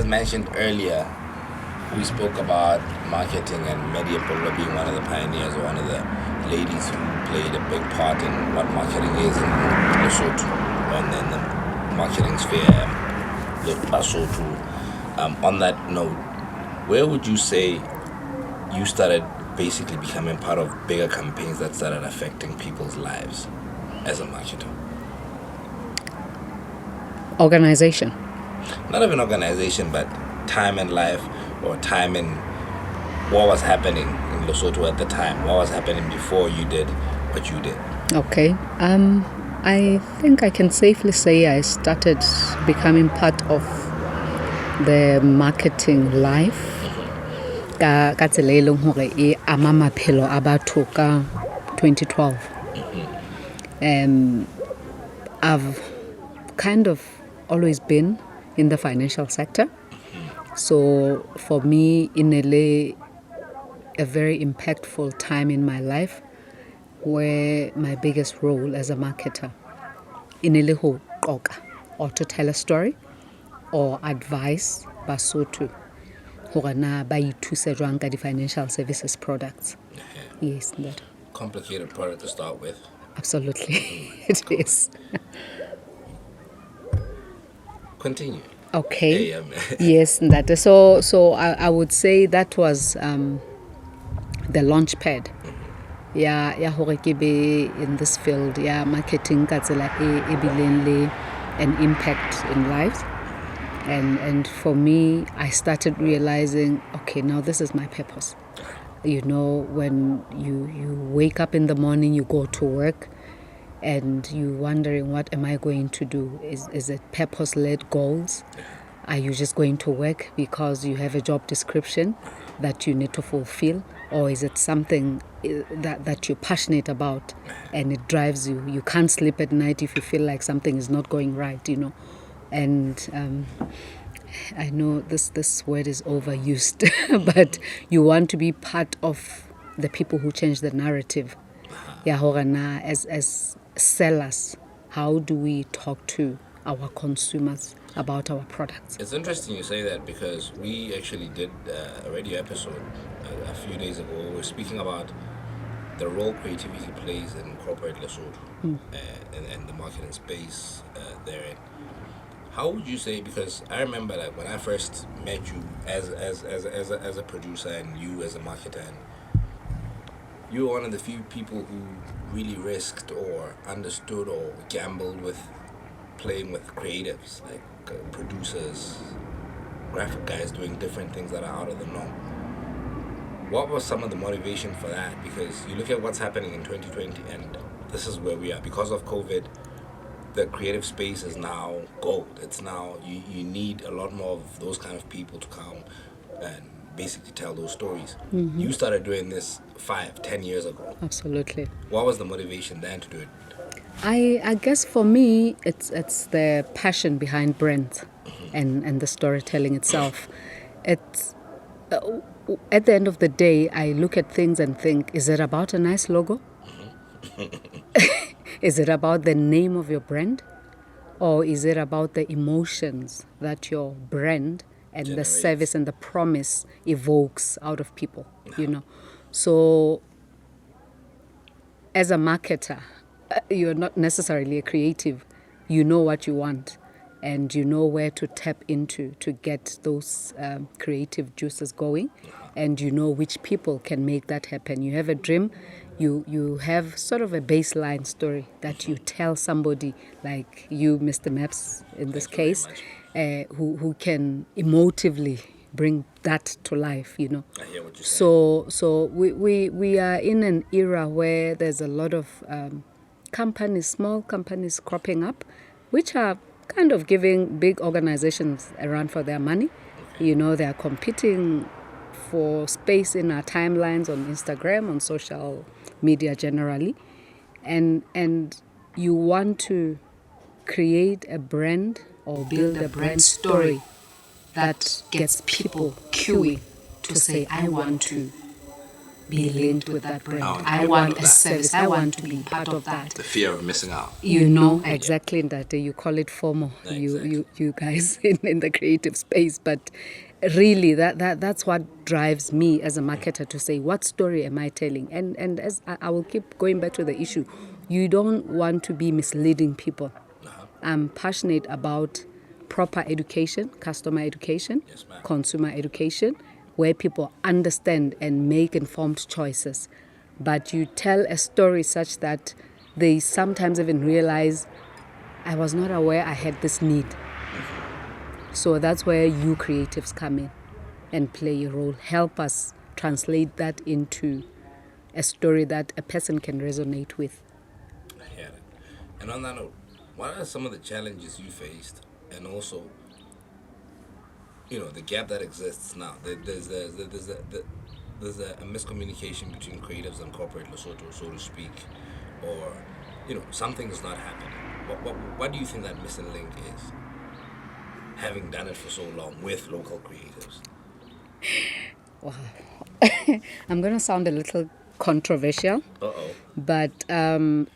as mentioned earlier, we spoke about marketing and Ms Liepollo being one of the pioneers, one of the ladies who played a big part in what marketing is in Lesotho, and then the marketing sphere, Lesotho. On that note, where would you say you started basically becoming part of bigger campaigns that started affecting people's lives as a marketer? Organization. Not even organization, but time in life or time in what was happening in Lesotho at the time. What was happening before you did what you did? Okay. I think I can safely say I started becoming part of the marketing life. Ka tsela e leng hore e ama maphelo a batho ka 2012. I've kind of always been in the financial sector. So for me, in a very impactful time in my life, where my biggest role as a marketer in or to tell a story or advise Basotho hore na ba ithuse jwang ka di financial services products. Yes, that. Complicated product to start with. Absolutely, it is. Continue. Okay. Yeah. Yes, that. So I would say that was the launch pad. Yeah, hore ke be in this field. Yeah, marketing ka tsela e bileng le an impact in lives. And for me, I started realizing, okay, now this is my purpose. You know, when you wake up in the morning, you go to work, and you're wondering, what am I going to do? Is it purpose-led goals? Are you just going to work because you have a job description that you need to fulfill? Or is it something that you're passionate about and it drives you? You can't sleep at night if you feel like something is not going right, you know. And I know this word is overused, but you want to be part of the people who change the narrative. Yeah, as sellers, how do we talk to our consumers about our products? It's interesting you say that, because we actually did a radio episode a few days ago. We were speaking about the role creativity plays in corporate Lesotho and the marketing space therein. How would you say, because I remember like when I first met you as a producer and you as a marketer, and you were one of the few people who really risked or understood or gambled with playing with creatives, like producers, graphic guys doing different things that are out of the norm. What was some of the motivation for that? Because you look at what's happening in 2020, and this is where we are. Because of COVID, the creative space is now gold. It's now, you need a lot more of those kind of people to come and basically tell those stories. Mm-hmm. You started doing this 5-10 years ago. Absolutely. What was the motivation then to do it? I guess for me, it's the passion behind brands and the storytelling itself. It's at the end of the day, I look at things and think, is it about a nice logo? Is it about the name of your brand? Or is it about the emotions that your brand and the service and the promise evokes out of people, you know? So as a marketer, you're not necessarily a creative. You know what you want, and you know where to tap into to get those creative juices going, and you know which people can make that happen. You have a dream, you have sort of a baseline story that you tell somebody like you, Mr. Maps, in this case, who can emotively bring that to life, you know. I hear what you're saying. So we are in an era where there's a lot of companies, small companies cropping up, which are kind of giving big organizations a run for their money. You know, they are competing for space in our timelines on Instagram, on social media generally. And you want to create a brand or build a brand story that gets people queuing to say, I want to be linked with that brand. Oh, I want a service. I want to be part of that. The fear of missing out. You know exactly that you call it FOMO. Exactly. You guys in the creative space, but really that's what drives me as a marketer to say, what story am I telling? And as I will keep going back to the issue, you don't want to be misleading people. I'm passionate about proper education, customer education, Yes, ma'am. consumer education, where people understand and make informed choices. But you tell a story such that they sometimes even realize, I was not aware I had this need. So that's where you creatives come in and play a role. Help us translate that into a story that a person can resonate with. I hear it. And on that note, what are some of the challenges you faced, and also, the gap that exists now? There's a miscommunication between creatives and corporate Lesotho, so to speak, or something is not happening. What do you think that missing link is? Having done it for so long with local creatives. Wow. I'm going to sound a little controversial. But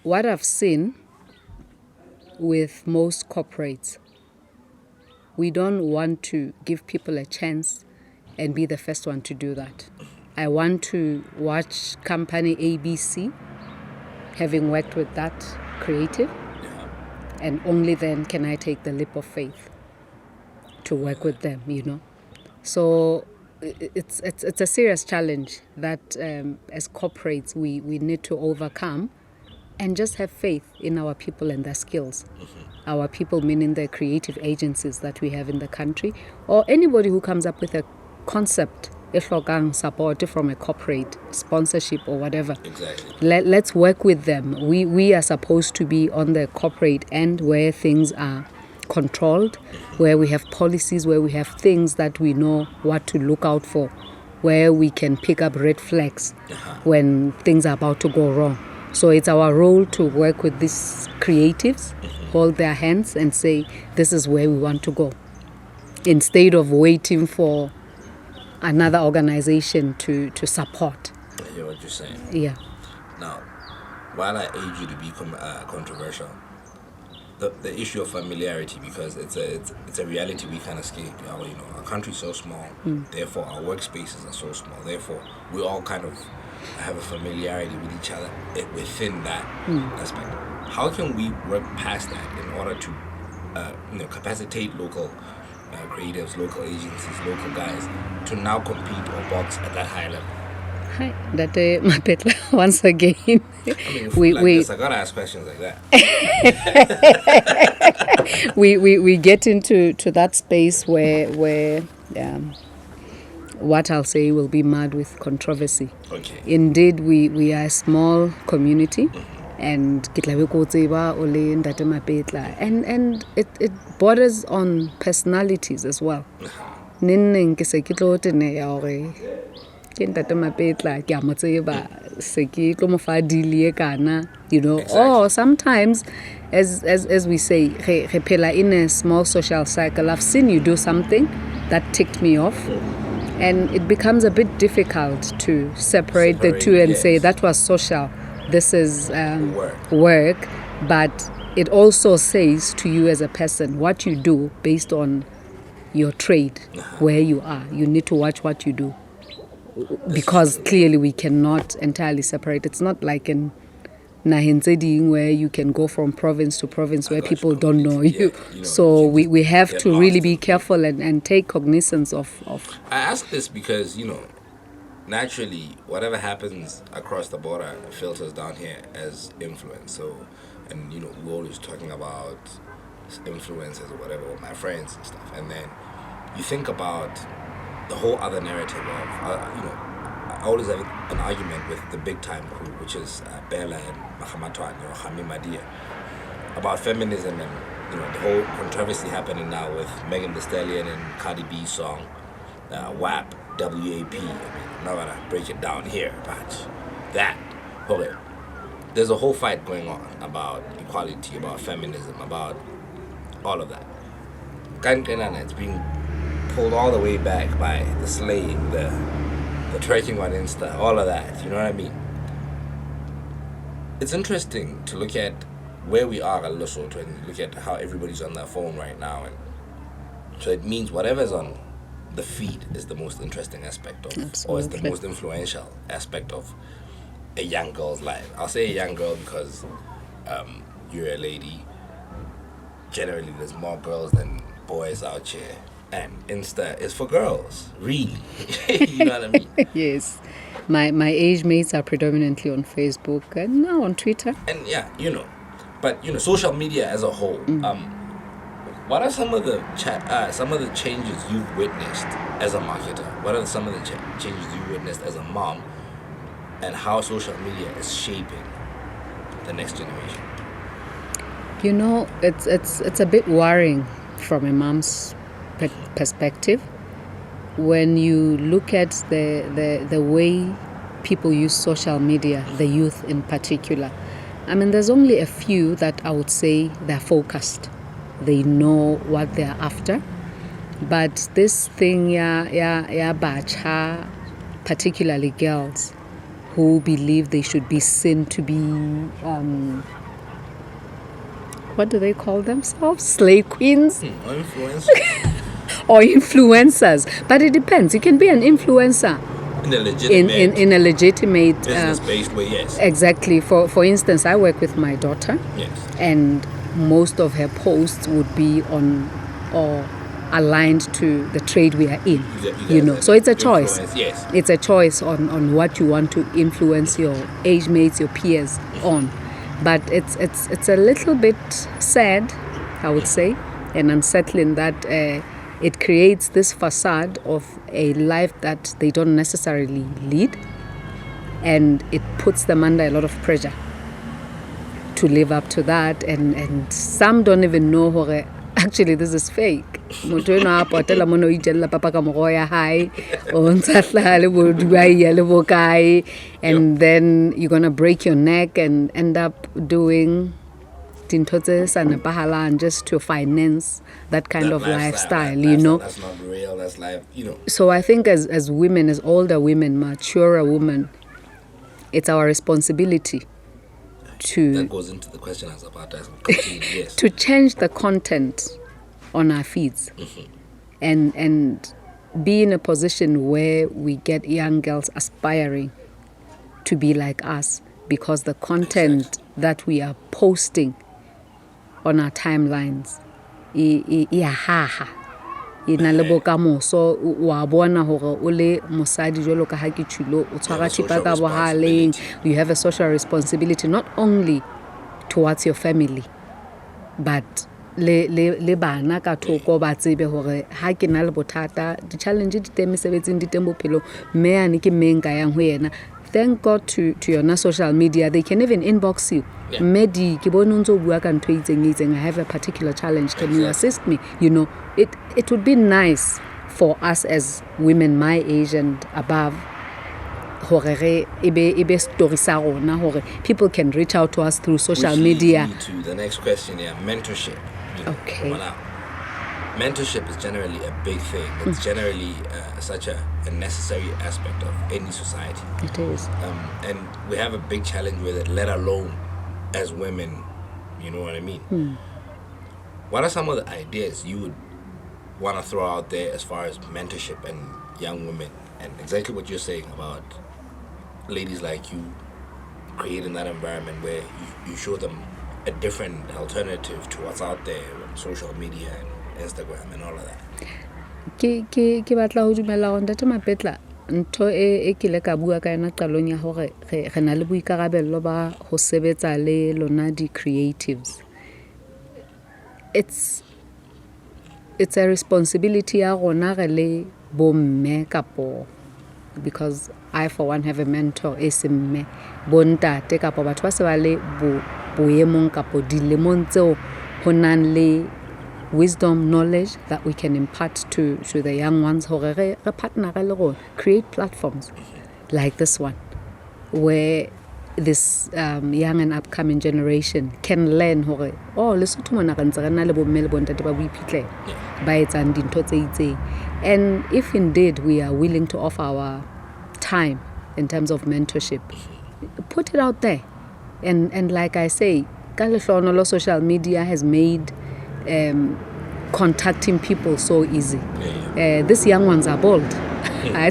what I've seen with most corporates, we don't want to give people a chance and be the first one to do that. I want to watch company ABC, having worked with that creative, and only then can I take the leap of faith to work with them, So it's a serious challenge that as corporates we need to overcome, and just have faith in our people and their skills. Our people meaning the creative agencies that we have in the country, or anybody who comes up with a concept, support from a corporate sponsorship or whatever. Exactly. Let's work with them. We are supposed to be on the corporate end where things are controlled, where we have policies, where we have things that we know what to look out for, where we can pick up red flags when things are about to go wrong. So it's our role to work with these creatives, hold their hands and say, this is where we want to go, instead of waiting for another organization to support. I hear what you're saying. Yeah. Now, while I urge you to be controversial, the issue of familiarity, because it's a reality we can't escape. Our country's so small, therefore our workspaces are so small. Therefore, we all kind of have a familiarity with each other within that aspect. How can we work past that in order to capacitate local creatives, local agencies, local guys to now compete or box at that high level? Hi, Date Mapetla, once again. I mean, this, I gotta ask questions like that. we get into that space where what I'll say will be marred with controversy. Okay. Indeed, we are a small community, and and it borders on personalities as well. Or sometimes, as we say, in a small social cycle, I've seen you do something that ticked me off, and it becomes a bit difficult to separate the two and say that was social, this is work, but it also says to you as a person what you do based on your trade, where you are. You need to watch what you do, because clearly we cannot entirely separate. It's not like in Nahinzeding where you can go from province to province where people don't know you. So we have to really be careful and take cognizance of. I ask this because, naturally, whatever happens across the border filters down here as influence. So, and we're always talking about influencers or whatever with my friends and stuff. And then you think about the whole other narrative of, I always have an argument with the big time crew, which is Bella and Mahamatwan or Hami Madia, about feminism and the whole controversy happening now with Megan Thee Stallion and Cardi B's song WAP, WAP. I mean, I'm not gonna break it down here, but that. Okay, there's a whole fight going on about equality, about feminism, about all of that. It's being pulled all the way back by the slave, the the tracking on Insta, all of that. You know what I mean? It's interesting to look at where we are at Lesotho and look at how everybody's on their phone right now, and so it means whatever's on the feed is the most interesting aspect of, or is the most influential aspect of a young girl's life. I'll say a young girl because you're a lady. Generally, there's more girls than boys out here, and Insta is for girls, really. You know what I mean? Yes. My age mates are predominantly on Facebook and now on Twitter. And yeah, but social media as a whole. What are some of the changes you've witnessed as a marketer? What are some of the changes you've witnessed as a mom, and how social media is shaping the next generation? It's a bit worrying from a mom's perspective when you look at the way people use social media, the youth in particular. I mean, there's only a few that I would say they're focused. They know what they're after. But this thing, bacha, particularly girls, who believe they should be seen to be, what do they call themselves? Slay queens? Or influencers. Or influencers. But it depends. You can be an influencer in a legitimate business-based way, yes. Exactly. For instance, I work with my daughter. Yes. And most of her posts would be on or aligned to the trade we are in. So it's a choice. Yes. It's a choice on what you want to influence your age mates, your peers on. But it's a little bit sad, I would say, and unsettling that it creates this facade of a life that they don't necessarily lead, and it puts them under a lot of pressure to live up to that, and some don't even know how actually this is fake. And then you're gonna break your neck and end up doing just to finance that kind of lifestyle, That's not real, that's life, So I think as women, as older women, maturer women, it's our responsibility that goes into the question I was about to ask. Yes. to change the content on our feeds, and be in a position where we get young girls aspiring to be like us, because the content that we are posting on our timelines ina le bokamoso wa bona hore o le mosadi jolo ka ha ke tshilo o tshwara thipa ka bohaleng. You have a social responsibility not only towards your family but le bana ka thoko ba tsebe hore ha ke na le bothata di challenge di teng mesebetsing di teng bophelo mme ane ke menga yang ho yena. Thank God to your social media, they can even inbox you. Medi ke bona ntse bua ka ntwe itseng I have a particular challenge, can you assist me? It would be nice for us as women my age and above hore ebe story sa rona hore people can reach out to us through social media. To the next question, mentorship. Okay. Mentorship is generally a big thing. It's generally such a necessary aspect of any society. It is. And we have a big challenge with it, let alone as women. You know what I mean? What are some of the ideas you would want to throw out there as far as mentorship and young women, and exactly what you're saying about ladies like you creating that environment where you show them a different alternative to what's out there on social media and Instagram and all of that? Ke batla ho dumela hore ntate Mapetla ntho e ke le ka bua ka yena qalong ya hore re na le boikarabello ba ho sebetsa le lona di creatives. It's a responsibility ya rona re le bomme kapo, because I for one have a mentor esimme bontate kapo batho ba se ba le boemong kapo dilemong tseo ho nang le wisdom, knowledge that we can impart to the young ones. Hore re partner le go create platforms like this one where this young and upcoming generation can learn hore Lesotho mona ka ntse re na le bomme le bontate ba boiphitlhela ba etsang dintho tse itseng. And if indeed we are willing to offer our time in terms of mentorship, put it out there. And like I say, social media has made contacting people so easy. These young ones are bold. They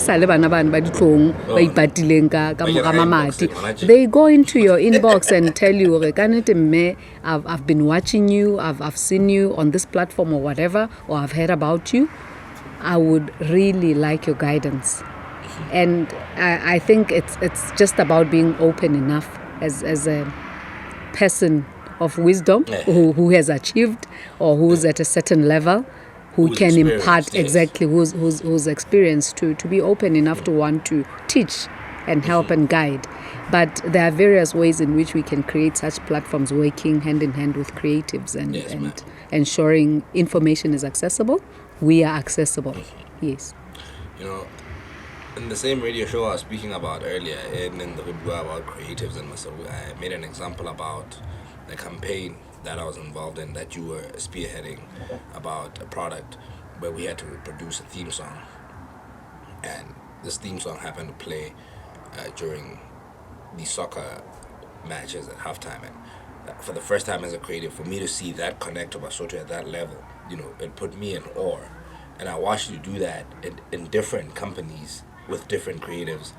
go into your inbox and tell you, I've been watching you, I've seen you on this platform or whatever, or I've heard about you. I would really like your guidance. And I think it's just about being open enough as a person of wisdom who has achieved or who's at a certain level, who can impart exactly who's experienced to be open enough to want to teach and help and guide. But there are various ways in which we can create such platforms, working hand in hand with creatives and ensuring information is accessible. We are accessible. Yes. In the same radio show I was speaking about earlier, in the Ribwa about creatives, and I made an example about the campaign that I was involved in, that you were spearheading, about a product where we had to produce a theme song. And this theme song happened to play during the soccer matches at halftime. And for the first time as a creative, for me to see that connect to Basotho at that level, it put me in awe. And I watched you do that in different companies with different creatives.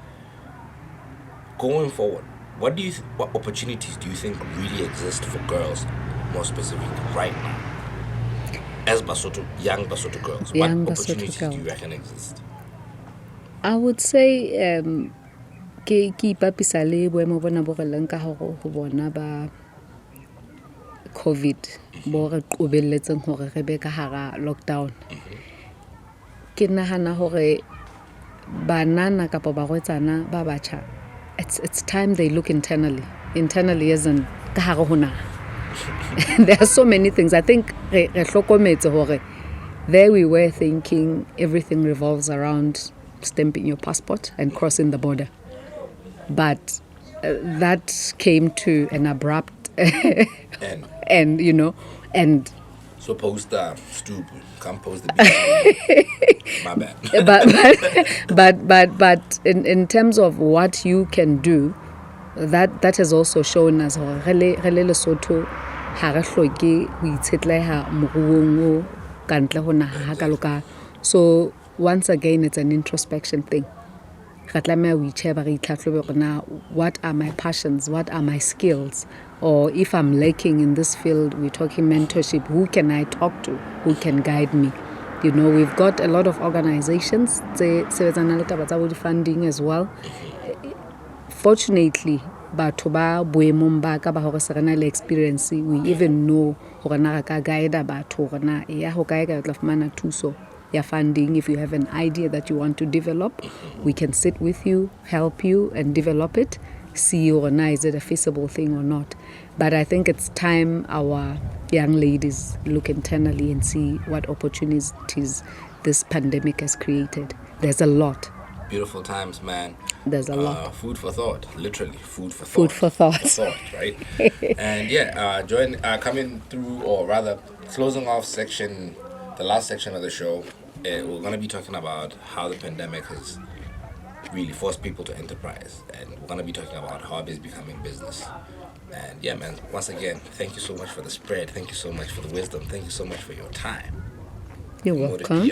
Going forward, what opportunities do you think really exist for girls, more specifically right now, as young Basotho girls? What opportunities do you reckon exist? I would say ke ipapisa le boemo bona bo re leng ka hore ho bona ba COVID bo re qobelletseng hore re be ka hara lockdown. Ke nahana hore banana kapa barwetsana ba batjha, it's time they look internally isn't ka hare ho naha. There are so many things. I think re hlokometse hore there we were thinking everything revolves around stamping your passport and crossing the border, but that came to an abrupt and so post the stoop, come post the beach. My bad. but in terms of what you can do, that has also shown us hore re le Lesotho ha re hloke ho itshetleha moruong o kantle ho naha ha kaloka. So once again, it's an introspection thing. What are my passions? What are my skills? Or if I'm lacking in this field, we're talking mentorship, who can I talk to? Who can guide me? We've got a lot of organizations, funding as well. Fortunately, batho ba boemong ba ka ba hore se rena le experience, we even know hore na ka guide batho hore na ya ho kae ka tla fumana thuso ya funding. If you have an idea that you want to develop, we can sit with you, help you and develop it, see or na is it a feasible thing or not. But I think it's time our young ladies look internally and see what opportunities this pandemic has created. There's a lot. Beautiful times, man. There's a lot. Food for thought, literally food for thought. Food for thought. Right? And coming through, or rather closing off the last section of the show, we're going to be talking about how the pandemic has really forced people to enterprise, and we're going to be talking about hobbies becoming business. And yeah, man, once again, thank you so much for the spread. Thank you so much for the wisdom. Thank you so much for your time. You're welcome.